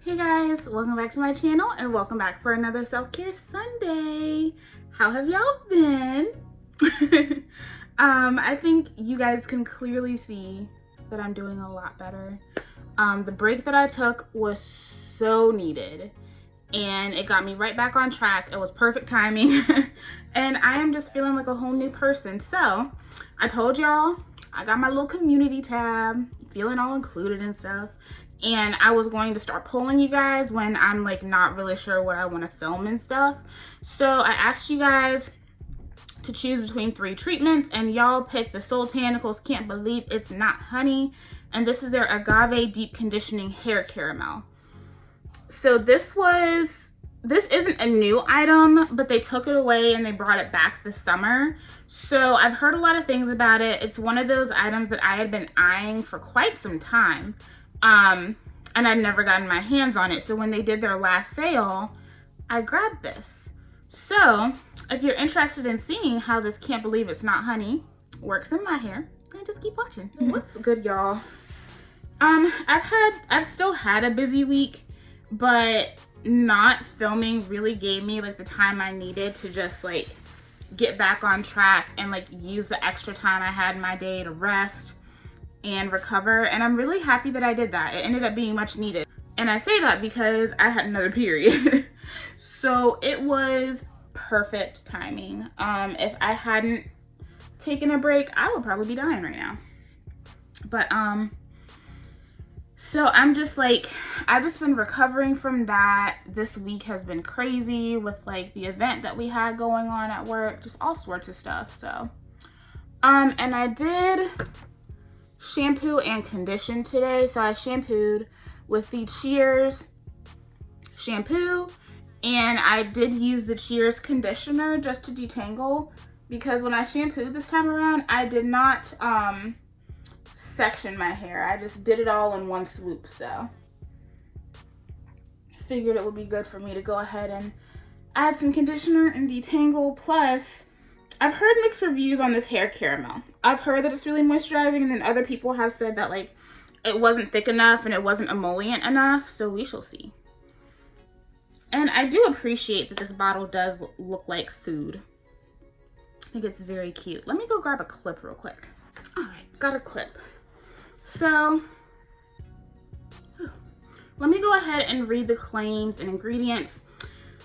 Hey guys, welcome back to my channel and welcome back for another self-care Sunday. How have y'all been? I think you guys can clearly see that I'm doing a lot better. The break that I took was so needed and it got me right back on track. It was perfect timing and I am just feeling like a whole new person. So I told y'all I got my little community tab, feeling all included and stuff. And I was going to start polling you guys when I'm like not really sure what I want to film and stuff. So I asked you guys to choose between 3 treatments and y'all picked the Soultanicals Can't Believe It's Not Honey. And this is their Agave Deep Conditioning Hair Caramel. So this isn't a new item, but they took it away and they brought it back this summer. So I've heard a lot of things about it. It's one of those items that I had been eyeing for quite some time. And I'd never gotten my hands on it. So when they did their last sale, I grabbed this. So if you're interested in seeing how this Can't Believe It's Not Honey works in my hair, then just keep watching. What's good, y'all? I've still had a busy week, but not filming really gave me like the time I needed to just like get back on track and like use the extra time I had in my day to rest and recover, and I'm really happy that I did that. It ended up being much needed, and I say that because I had another period. So it was perfect timing. If I hadn't taken a break, I would probably be dying right now. But so I'm just like, I've just been recovering from that. This week has been crazy with like the event that we had going on at work, just all sorts of stuff. So and I did shampoo and condition today. So I shampooed with the Cheers shampoo, and I did use the Cheers conditioner just to detangle, because when I shampooed this time around, I did not section my hair. I just did it all in one swoop. So I figured it would be good for me to go ahead and add some conditioner and detangle. Plus, I've heard mixed reviews on this hair caramel. I've heard that it's really moisturizing, and then other people have said that like it wasn't thick enough and it wasn't emollient enough, so we shall see. And I do appreciate that this bottle does look like food. I think it's very cute. Let me go grab a clip real quick. All right, got a clip. So let me go ahead and read the claims and ingredients.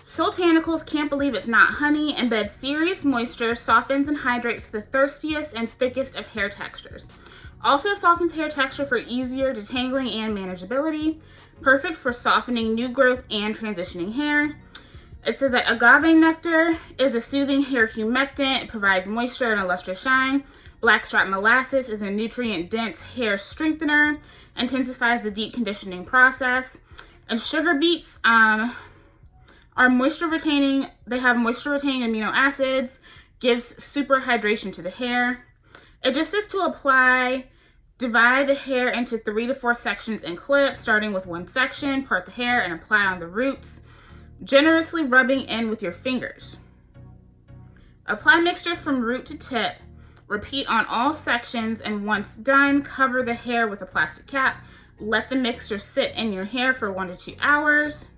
Soultanicals Can't Believe It's Not Honey embeds serious moisture, softens and hydrates the thirstiest and thickest of hair textures. Also softens hair texture for easier detangling and manageability. Perfect for softening new growth and transitioning hair. It says that agave nectar is a soothing hair humectant. It provides moisture and a lustrous shine. Blackstrap molasses is a nutrient-dense hair strengthener. Intensifies the deep conditioning process. And sugar beets are moisture retaining. They have moisture retaining amino acids, gives super hydration to the hair. It just says to apply, divide the hair into 3 to 4 sections in clips, starting with 1 section, part the hair and apply on the roots, generously rubbing in with your fingers. Apply mixture from root to tip, repeat on all sections, and once done, cover the hair with a plastic cap. Let the mixture sit in your hair for 1 to 2 hours.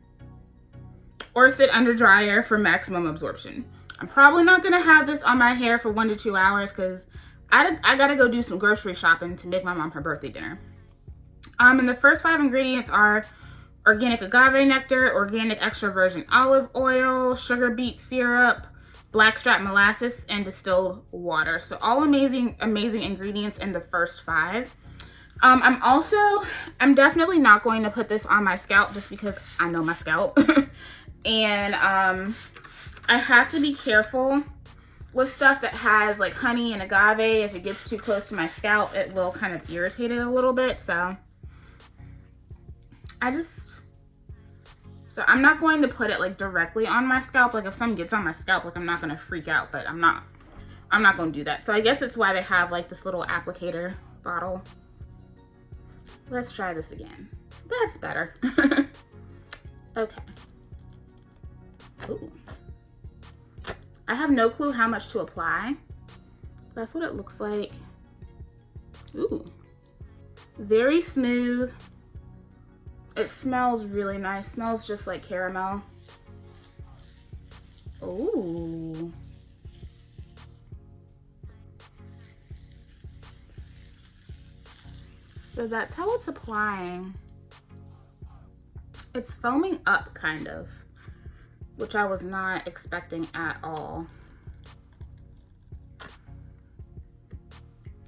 Or sit under dry air for maximum absorption. I'm probably not gonna have this on my hair for 1 to 2 hours because I gotta go do some grocery shopping to make my mom her birthday dinner. And the first 5 ingredients are organic agave nectar, organic extra virgin olive oil, sugar beet syrup, blackstrap molasses, and distilled water. So all amazing ingredients in the first 5. I'm definitely not going to put this on my scalp just because I know my scalp. And I have to be careful with stuff that has like honey and agave. If it gets too close to my scalp, it will kind of irritate it a little bit. So I'm not going to put it like directly on my scalp. Like if something gets on my scalp, like I'm not going to freak out, but I'm not going to do that. So I guess it's why they have like this little applicator bottle. Let's try this again. That's better. Okay. Ooh. I have no clue how much to apply. That's what it looks like. Ooh. Very smooth. It smells really nice. Smells just like caramel. Ooh. So that's how it's applying. It's foaming up kind of, which I was not expecting at all.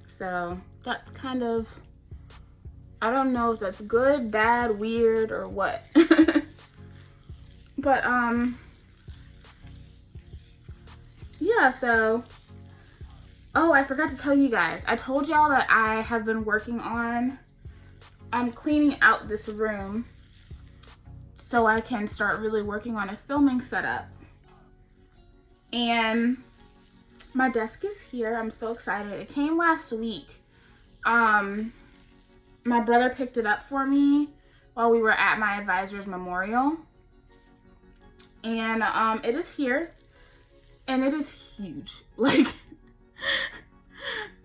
So that's kind of, I don't know if that's good, bad, weird, or what. But yeah, so, oh, I forgot to tell you guys. I told y'all that I have been working on cleaning out this room so I can start really working on a filming setup. And my desk is here. I'm so excited. It came last week. My brother picked it up for me while we were at my advisor's memorial. And it is here. And it is huge. Like,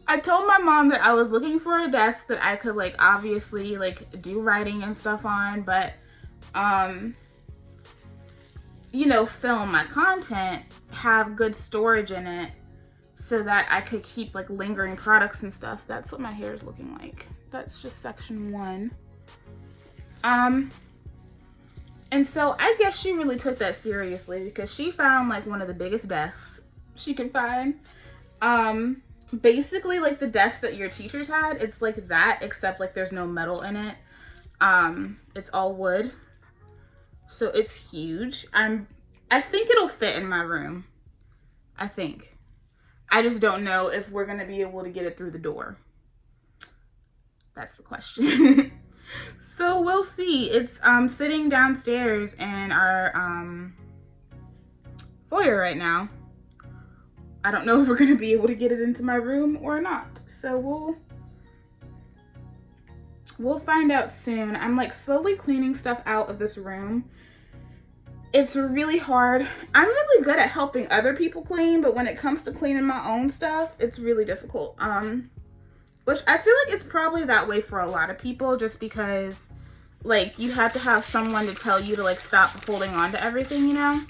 I told my mom that I was looking for a desk that I could, like, obviously, like, do writing and stuff on, but, you know, film my content, have good storage in it, so that I could keep, like, lingering products and stuff. That's what my hair is looking like. That's just section 1. And so I guess she really took that seriously because she found like one of the biggest desks she could find. Basically like the desk that your teachers had, it's like that, except like there's no metal in it. It's all wood. So it's huge. I think it'll fit in my room. I think. I just don't know if we're gonna be able to get it through the door. That's the question. So we'll see. It's sitting downstairs in our foyer right now. I don't know if we're gonna be able to get it into my room or not. So we'll find out soon. I'm like slowly cleaning stuff out of this room. It's really hard. I'm really good at helping other people clean, but when it comes to cleaning my own stuff, it's really difficult. Which I feel like it's probably that way for a lot of people, just because like you have to have someone to tell you to like stop holding on to everything, you know?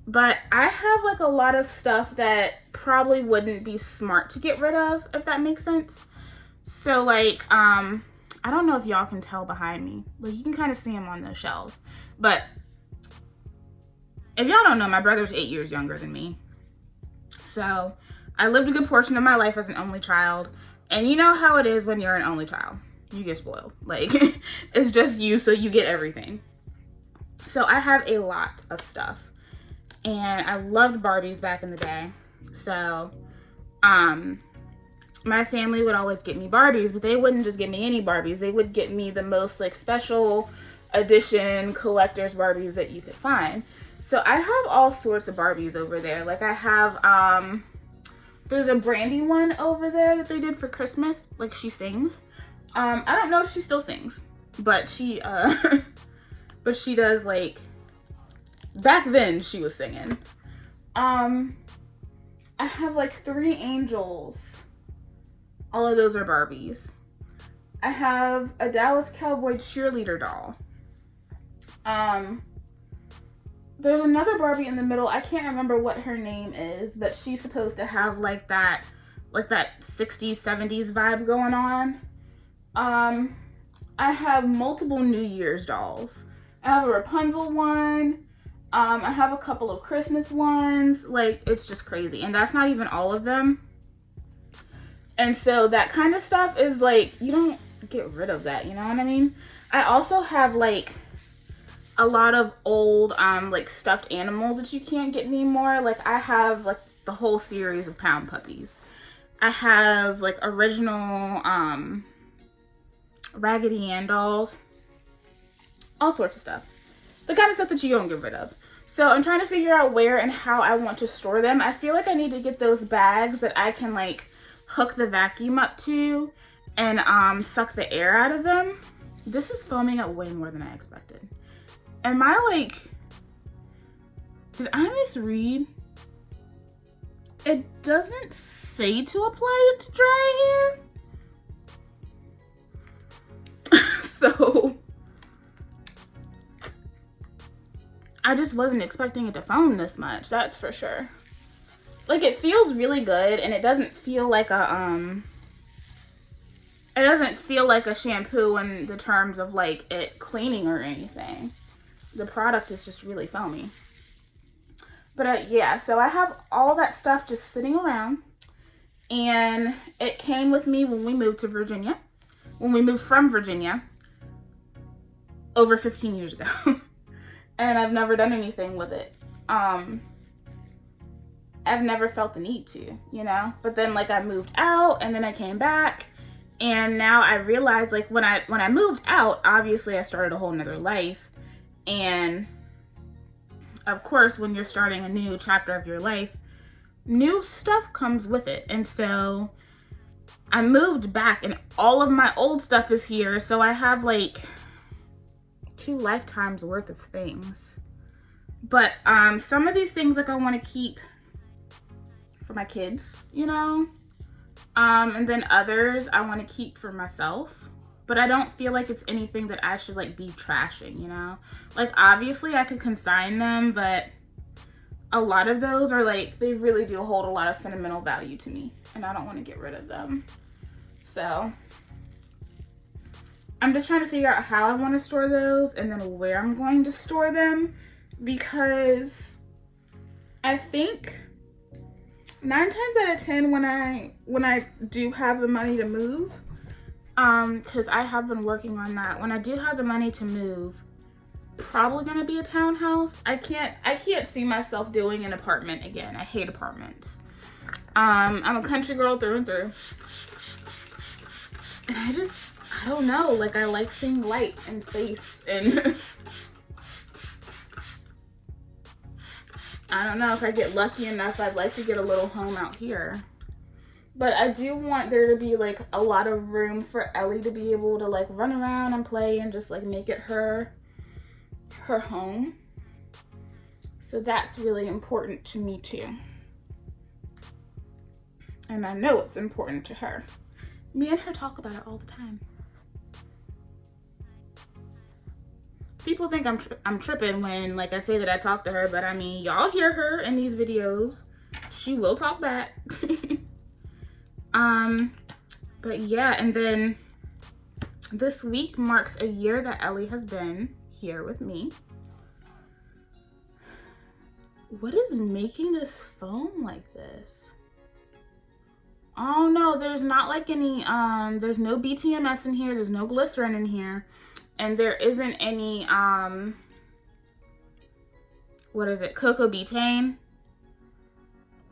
But I have like a lot of stuff that probably wouldn't be smart to get rid of, if that makes sense. So like, I don't know if y'all can tell behind me. Like you can kind of see them on those shelves. But if y'all don't know, my brother's 8 years younger than me. So I lived a good portion of my life as an only child. And you know how it is when you're an only child. You get spoiled. Like, it's just you, so you get everything. So I have a lot of stuff. And I loved Barbies back in the day. So, my family would always get me Barbies, but they wouldn't just get me any Barbies. They would get me the most, like, special edition collector's Barbies that you could find. So I have all sorts of Barbies over there. Like, I have, there's a Brandy one over there that they did for Christmas. Like, she sings. I don't know if she still sings, but she, but she does, like, back then she was singing. I have, like, 3 angels. All of those are Barbies. I have a Dallas Cowboy cheerleader doll. There's another Barbie in the middle. I can't remember what her name is, but she's supposed to have like that 60s, 70s vibe going on. I have multiple New Year's dolls. I have a Rapunzel one. I have a couple of Christmas ones. Like, it's just crazy. And that's not even all of them. And so that kind of stuff is like, you don't get rid of that, you know what I mean? I also have like a lot of old like stuffed animals that you can't get anymore. Like I have like the whole series of Pound Puppies. I have like original Raggedy Ann dolls. All sorts of stuff. The kind of stuff that you don't get rid of. So I'm trying to figure out where and how I want to store them. I feel like I need to get those bags that I can like hook the vacuum up to and suck the air out of them. This is foaming up way more than I expected. Am I like, did I misread? It doesn't say to apply it to dry hair. So I just wasn't expecting it to foam this much, that's for sure. Like, it feels really good, and it doesn't feel like a, it doesn't feel like a shampoo in the terms of, like, it cleaning or anything. The product is just really foamy. But, yeah, so I have all that stuff just sitting around, and it came with me when we moved to Virginia. When we moved from Virginia over 15 years ago. And I've never done anything with it. I've never felt the need to, you know? But then, like, I moved out, and then I came back, and now I realized, like, when I moved out, obviously I started a whole nother life. And of course, when you're starting a new chapter of your life, new stuff comes with it. And so I moved back, and all of my old stuff is here. So I have, like, 2 lifetimes worth of things. But some of these things, like, I want to keep for my kids, you know? And then others I want to keep for myself. But I don't feel like it's anything that I should, like, be trashing, you know? Like, obviously I could consign them, but a lot of those are, like, they really do hold a lot of sentimental value to me, and I don't want to get rid of them. So I'm just trying to figure out how I want to store those and then where I'm going to store them, because I think 9 times out of 10 when I do have the money to move, because I have been working on that. When I do have the money to move, probably gonna be a townhouse. I can't see myself doing an apartment again. I hate apartments. I'm a country girl through and through. And I don't know, like, I like seeing light and space, and I don't know, if I get lucky enough, I'd like to get a little home out here. But I do want there to be, like, a lot of room for Ellie to be able to, like, run around and play and just, like, make it her home. So that's really important to me too. And I know it's important to her. Me and her talk about it all the time. People think I'm tripping when, like, I say that I talk to her, but I mean, y'all hear her in these videos. She will talk back. But yeah, and then this week marks a year that Ellie has been here with me. What is making this foam like this? Oh no, there's not like any, there's no BTMS in here, there's no glycerin in here, and there isn't any, what is it, cocoa betaine?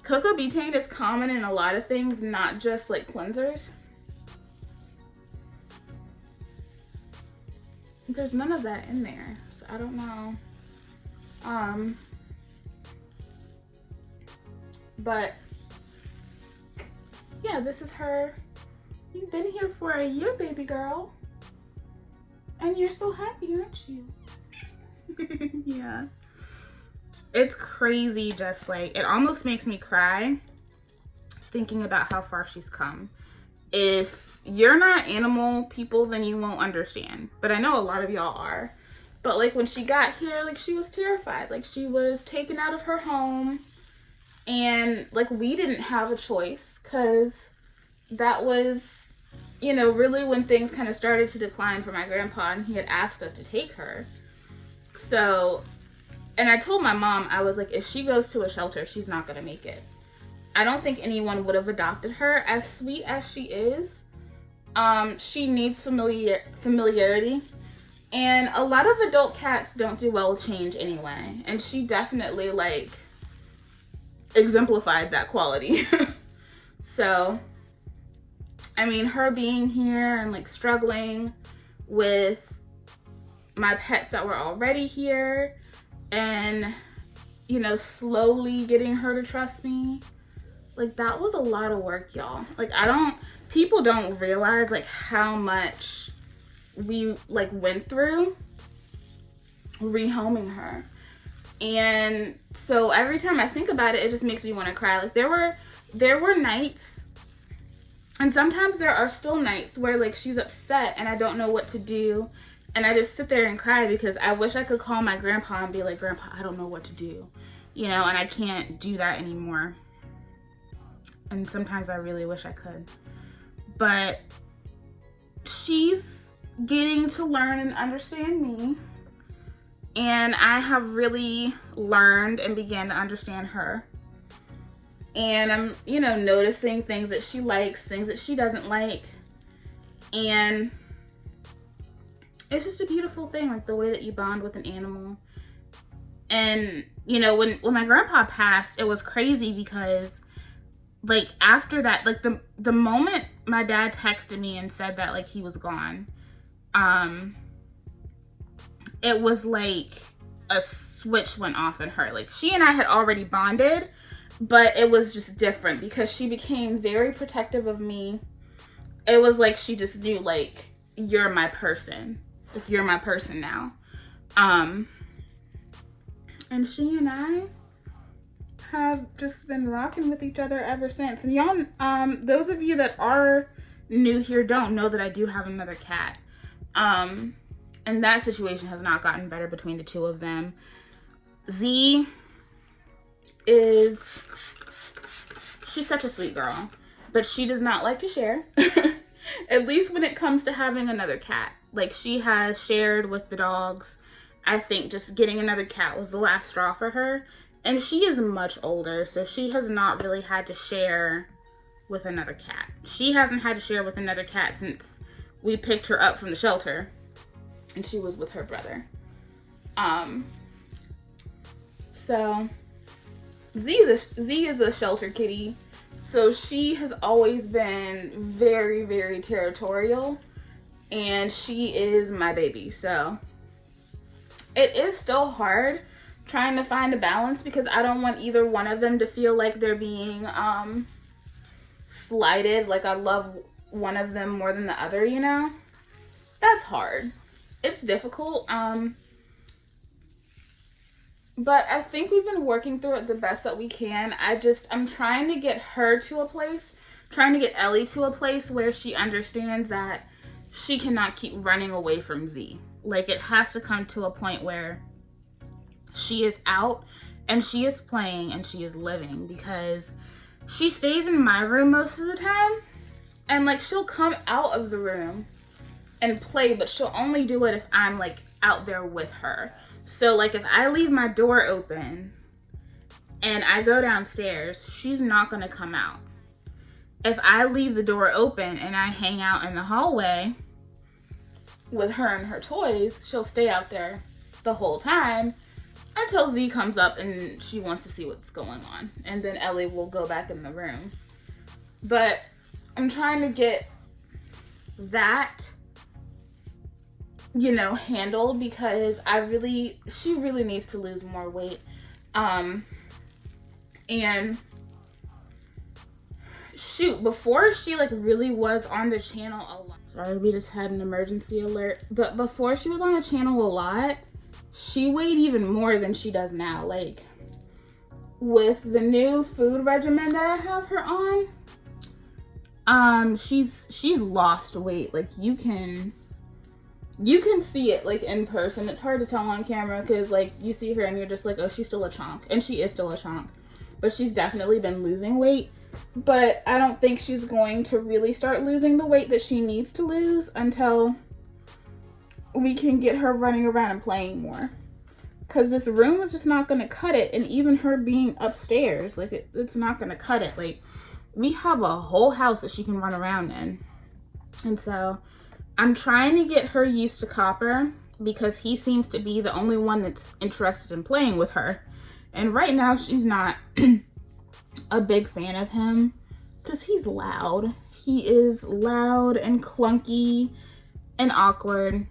Cocoa betaine is common in a lot of things, not just like cleansers. There's none of that in there, so I don't know. But yeah, this is her. You've been here for a year, baby girl. And you're so happy, aren't you? Yeah. It's crazy, just like, it almost makes me cry thinking about how far she's come. If you're not animal people, then you won't understand. But I know a lot of y'all are. But like when she got here, like she was terrified. Like she was taken out of her home. And like we didn't have a choice, because that was, you know, really when things kind of started to decline for my grandpa, and he had asked us to take her. So, and I told my mom, I was like, if she goes to a shelter, she's not going to make it. I don't think anyone would have adopted her. As sweet as she is, she needs familiarity. And a lot of adult cats don't do well with change anyway. And she definitely, like, exemplified that quality. So, I mean, her being here and, like, struggling with my pets that were already here, and, you know, slowly getting her to trust me, like, that was a lot of work, y'all. Like, people don't realize, like, how much we, like, went through rehoming her. And so every time I think about it, it just makes me want to cry. Like, there were nights, and sometimes there are still nights where, like, she's upset and I don't know what to do. And I just sit there and cry because I wish I could call my grandpa and be like, Grandpa, I don't know what to do. You know, and I can't do that anymore. And sometimes I really wish I could. But she's getting to learn and understand me. And I have really learned and began to understand her. And I'm, you know, noticing things that she likes, things that she doesn't like. And it's just a beautiful thing, like the way that you bond with an animal. And, you know, when my grandpa passed, it was crazy because, like, after that, like, the moment my dad texted me and said that, like, he was gone, it was like a switch went off in her. Like, she and I had already bonded, but it was just different because she became very protective of me. It was like she just knew, like, you're my person. Like, you're my person now. And she and I have just been rocking with each other ever since. And y'all, those of you that are new here don't know that I do have another cat. And that situation has not gotten better between the two of them. Z is, she's such a sweet girl, but she does not like to share. At least when it comes to having another cat. Like, she has shared with the dogs. I think just getting another cat was the last straw for her. And she is much older, so she has not really had to share with another cat. She hasn't had to share with another cat since we picked her up from the shelter. And she was with her brother. So Z is a shelter kitty. So she has always been very, very territorial. And she is my baby. So it is still hard trying to find a balance because I don't want either one of them to feel like they're being slighted. Like, I love one of them more than the other, you know? That's hard. It's difficult. But I think we've been working through it the best that we can. I'm trying to get her to a place, trying to get Ellie to a place where she understands that she cannot keep running away from Z. Like, it has to come to a point where she is out and she is playing and she is living, because she stays in my room most of the time, and, like, she'll come out of the room and play, but she'll only do it if I'm, like, out there with her. So, like, if I leave my door open and I go downstairs, she's not gonna come out. If I leave the door open and I hang out in the hallway with her and her toys, she'll stay out there the whole time until Z comes up and she wants to see what's going on. And then Ellie will go back in the room. But I'm trying to get that, you know, handled, because she really needs to lose more weight. And shoot, before she, like, really was on the channel a lot. Sorry, we just had an emergency alert. But before she was on the channel a lot, she weighed even more than she does now. Like, with the new food regimen that I have her on, she's lost weight. Like, you can see it, like, in person. It's hard to tell on camera because, like, you see her and you're just like, oh, she's still a chonk. And she is still a chonk. But she's definitely been losing weight. But I don't think she's going to really start losing the weight that she needs to lose until we can get her running around and playing more. Because this room is just not going to cut it. And even her being upstairs, like, it's not going to cut it. Like, we have a whole house that she can run around in. And so I'm trying to get her used to Copper, because he seems to be the only one that's interested in playing with her. And right now she's not a big fan of him because he's loud. He is loud and clunky and awkward.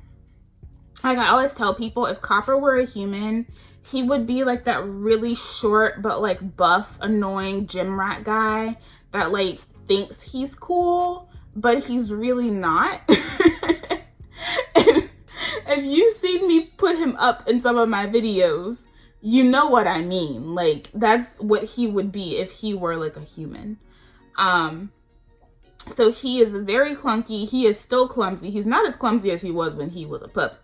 Like, I always tell people, if Copper were a human, he would be like that really short but, like, buff, annoying gym rat guy that, like, thinks he's cool, but he's really not. And if you've seen me put him up in some of my videos, you know what I mean. Like, that's what he would be if he were, like, a human. So he is very clunky. He is still clumsy. He's not as clumsy as he was when he was a pup.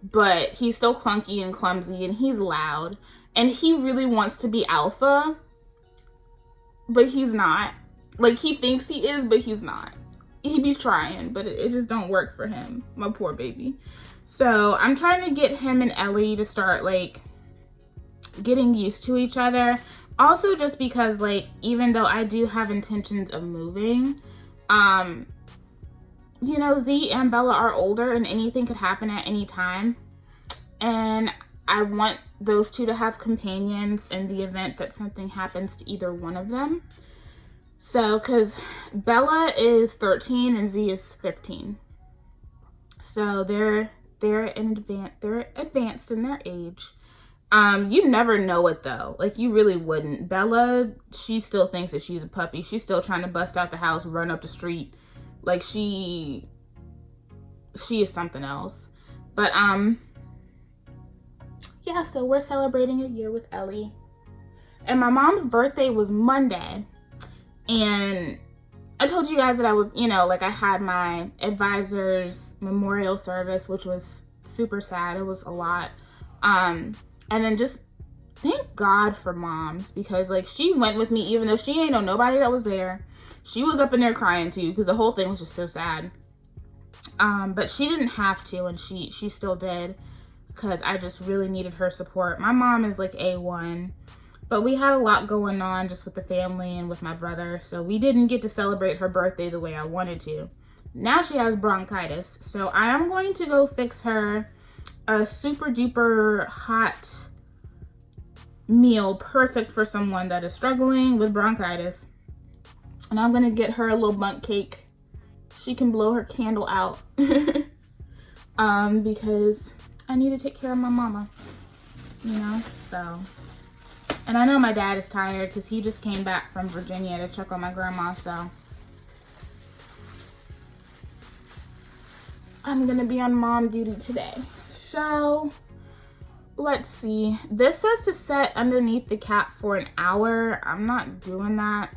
but he's still clunky and clumsy, and he's loud, and he really wants to be alpha, but he's not. Like, he thinks he is, but he's not. He be trying, but it just don't work for him, my poor baby. So I'm trying to get him and Ellie to start, like, getting used to each other. Also, just because, like, even though I do have intentions of moving, you know, Z and Bella are older and anything could happen at any time. And I want those two to have companions in the event that something happens to either one of them. So, because Bella is 13 and Z is 15. So they're advanced in their age. You never know it though. Like, you really wouldn't. Bella, she still thinks that she's a puppy. She's still trying to bust out the house, run up the street. Like, she is something else. But, yeah, so we're celebrating a year with Ellie. And my mom's birthday was Monday. And I told you guys that I was, you know, like, I had my advisor's memorial service, which was super sad. It was a lot. And then just thank God for moms, because, like, she went with me even though she ain't know nobody that was there. She was up in there crying too, because the whole thing was just so sad. But she didn't have to, and she still did, because I just really needed her support. My mom is like A1, but we had a lot going on just with the family and with my brother, so we didn't get to celebrate her birthday the way I wanted to. Now she has bronchitis, so I am going to go fix her a super duper hot meal, perfect for someone that is struggling with bronchitis. And I'm gonna get her a little bundt cake. She can blow her candle out. Because I need to take care of my mama, you know, so. And I know my dad is tired because he just came back from Virginia to check on my grandma, so. I'm gonna be on mom duty today. So, let's see. This says to set underneath the cap for an hour. I'm not doing that.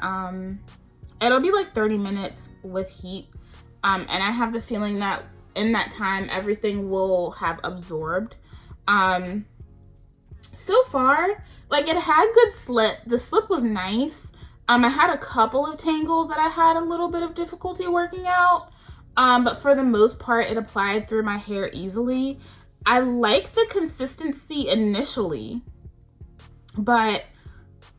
It'll be like 30 minutes with heat. And I have the feeling that in that time, everything will have absorbed. So far, like, it had good slip. The slip was nice. I had a couple of tangles that I had a little bit of difficulty working out. But for the most part, it applied through my hair easily. I like the consistency initially, but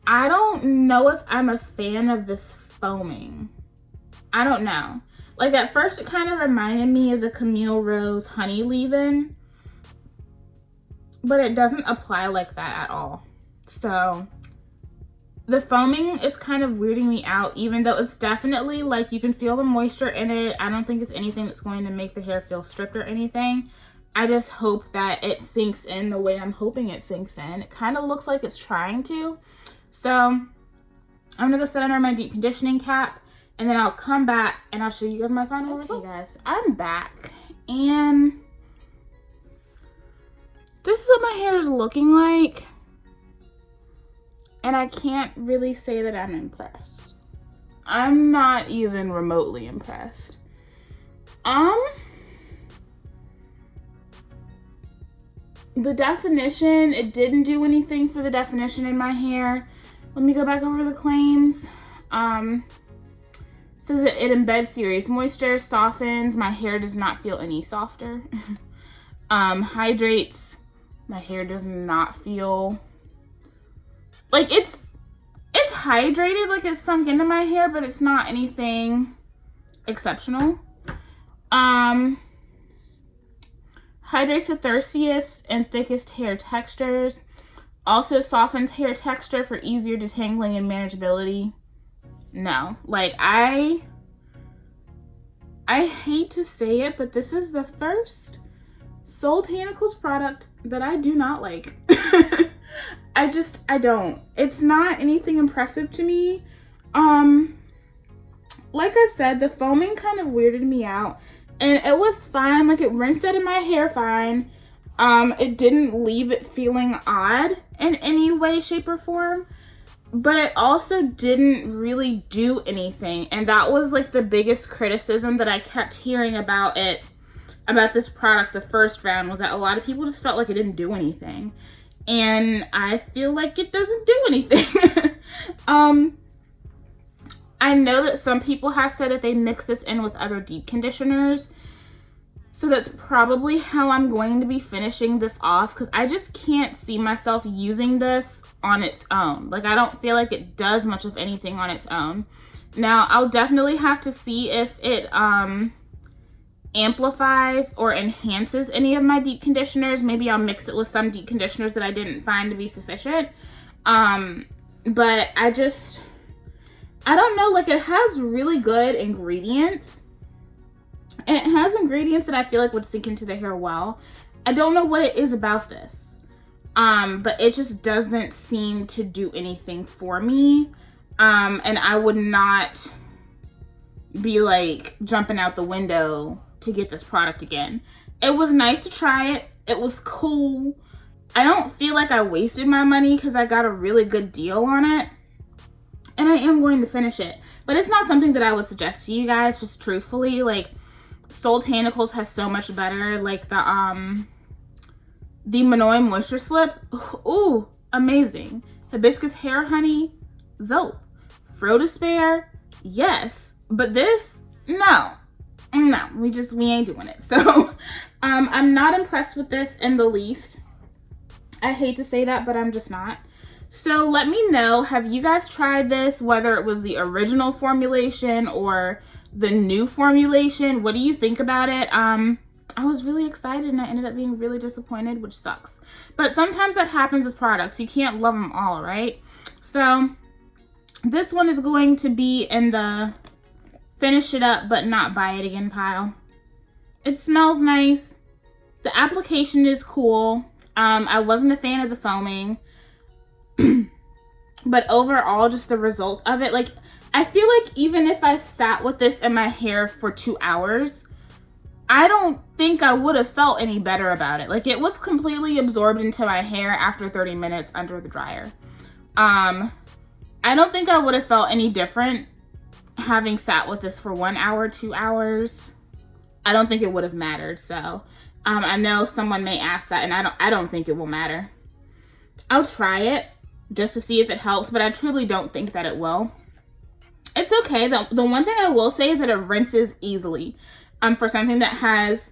I don't know if I'm a fan of this foaming. I don't know. Like, at first it kind of reminded me of the Camille Rose honey leave-in, but it doesn't apply like that at all. So the foaming is kind of weirding me out, even though it's definitely, like, you can feel the moisture in it. I don't think it's anything that's going to make the hair feel stripped or anything. I just hope that it sinks in the way I'm hoping it sinks in. It kind of looks like it's trying to. So I'm gonna go sit under my deep conditioning cap, and then I'll come back and I'll show you guys my final result. Okay, guys, I'm back, and this is what my hair is looking like. And I can't really say that I'm impressed. I'm not even remotely impressed. The definition, it didn't do anything for the definition in my hair. Let me go back over the claims. Says that it embeds serious moisture, softens, my hair does not feel any softer. Hydrates, my hair does not feel, like, it's hydrated, like it's sunk into my hair, but it's not anything exceptional. Hydrates the thirstiest and thickest hair textures. Also softens hair texture for easier detangling and manageability. No, like, I hate to say it, but this is the first Soultanicals product that I do not like. I don't. It's not anything impressive to me. Like I said, the foaming kind of weirded me out. And it was fine, like, it rinsed out of my hair fine. It didn't leave it feeling odd in any way, shape, or form. But it also didn't really do anything. And that was, like, the biggest criticism that I kept hearing about it about this product the first round was that a lot of people just felt like it didn't do anything. And I feel like it doesn't do anything. I know that some people have said that they mix this in with other deep conditioners. So that's probably how I'm going to be finishing this off, because I just can't see myself using this on its own. Like, I don't feel like it does much of anything on its own. Now, I'll definitely have to see if it amplifies or enhances any of my deep conditioners. Maybe I'll mix it with some deep conditioners that I didn't find to be sufficient. But I don't know, like, it has really good ingredients. And it has ingredients that I feel like would sink into the hair well. I don't know what it is about this. But it just doesn't seem to do anything for me. And I would not be like jumping out the window to get this product again. It was nice to try it. It was cool. I don't feel like I wasted my money because I got a really good deal on it. And I am going to finish it. But it's not something that I would suggest to you guys, just truthfully. Like, Soultanicals has so much better. Like the Manoy Moisture Slip. Ooh, amazing. Hibiscus Hair Honey, Zope. Fro Despair, yes. But this, no. No, we ain't doing it. So, I'm not impressed with this in the least. I hate to say that, but I'm just not. So let me know, have you guys tried this, whether it was the original formulation or the new formulation? What do you think about it? I was really excited and I ended up being really disappointed, which sucks. But sometimes that happens with products. You can't love them all, right? So this one is going to be in the finish it up but not buy it again pile. It smells nice. The application is cool. I wasn't a fan of the foaming. But overall, just the results of it, like, I feel like even if I sat with this in my hair for 2 hours, I don't think I would have felt any better about it. Like, it was completely absorbed into my hair after 30 minutes under the dryer. I don't think I would have felt any different having sat with this for 1 hour, 2 hours. I don't think it would have mattered. So I know someone may ask that, and I don't think it will matter. I'll try it just to see if it helps, but I truly don't think that it will. It's okay. The one thing I will say is that it rinses easily. For something that has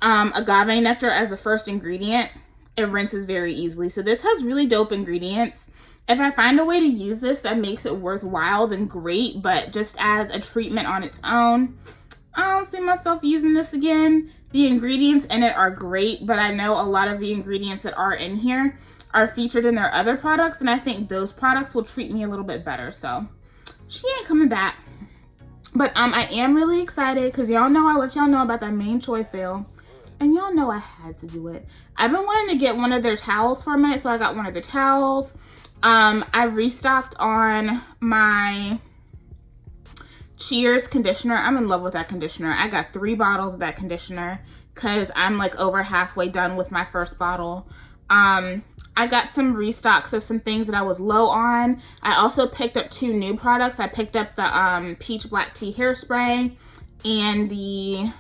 agave nectar as the first ingredient, it rinses very easily. So this has really dope ingredients. If I find a way to use this that makes it worthwhile, then great. But just as a treatment on its own, I don't see myself using this again. The ingredients in it are great, but I know a lot of the ingredients that are in here are featured in their other products, and I think those products will treat me a little bit better. So she ain't coming back. But I am really excited because y'all know I let y'all know about that main choice sale, and y'all know I had to do it. I've been wanting to get one of their towels for a minute, so I got one of their towels. I restocked on my Cheers conditioner. I'm in love with that conditioner. I got 3 bottles of that conditioner because I'm like over halfway done with my first bottle. I got some restocks of some things that I was low on. I also picked up 2 new products. I picked up the peach black tea hairspray and the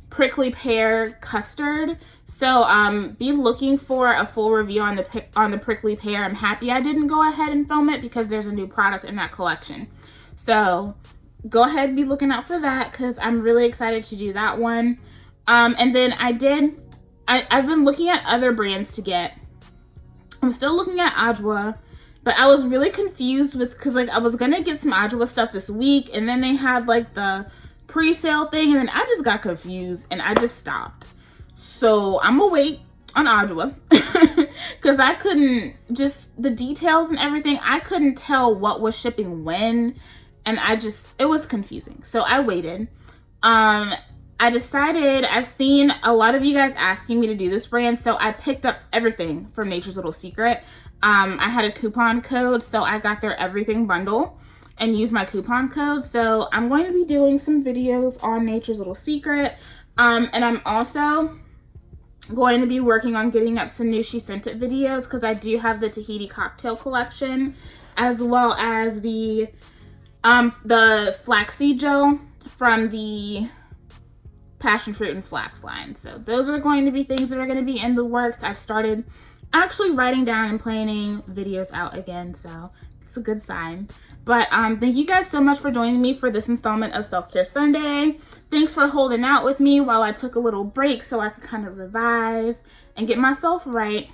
prickly pear custard. So be looking for a full review on the prickly pear. I'm happy I didn't go ahead and film it because there's a new product in that collection. So go ahead and be looking out for that because I'm really excited to do that one. And then I've been looking at other brands to get. I'm still looking at Agave, but I was really confused because like I was gonna get some Agave stuff this week, and then they had like the pre-sale thing, and then I just got confused and I just stopped. So I'm gonna wait on Agave because I couldn't, just the details and everything, I couldn't tell what was shipping when, and it was confusing. So I waited. I decided, I've seen a lot of you guys asking me to do this brand, so I picked up everything from Nature's Little Secret. I had a coupon code, so I got their everything bundle and used my coupon code. So I'm going to be doing some videos on Nature's Little Secret. And I'm also going to be working on getting up some new She Sent It videos because I do have the Tahiti cocktail collection, as well as the flaxseed gel from the passion fruit and flax line. So those are going to be things that are going to be in the works. I've started actually writing down and planning videos out again, so it's a good sign. But thank you guys so much for joining me for this installment of Self-Care Sunday. Thanks for holding out with me while I took a little break so I could kind of revive and get myself right.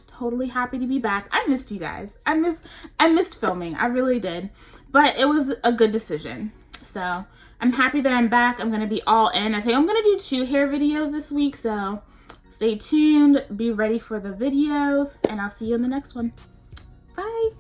Totally happy to be back. I missed you guys. I missed filming. I really did. But it was a good decision. So I'm happy that I'm back. I'm going to be all in. I think I'm going to do 2 hair videos this week. So stay tuned. Be ready for the videos. And I'll see you in the next one. Bye.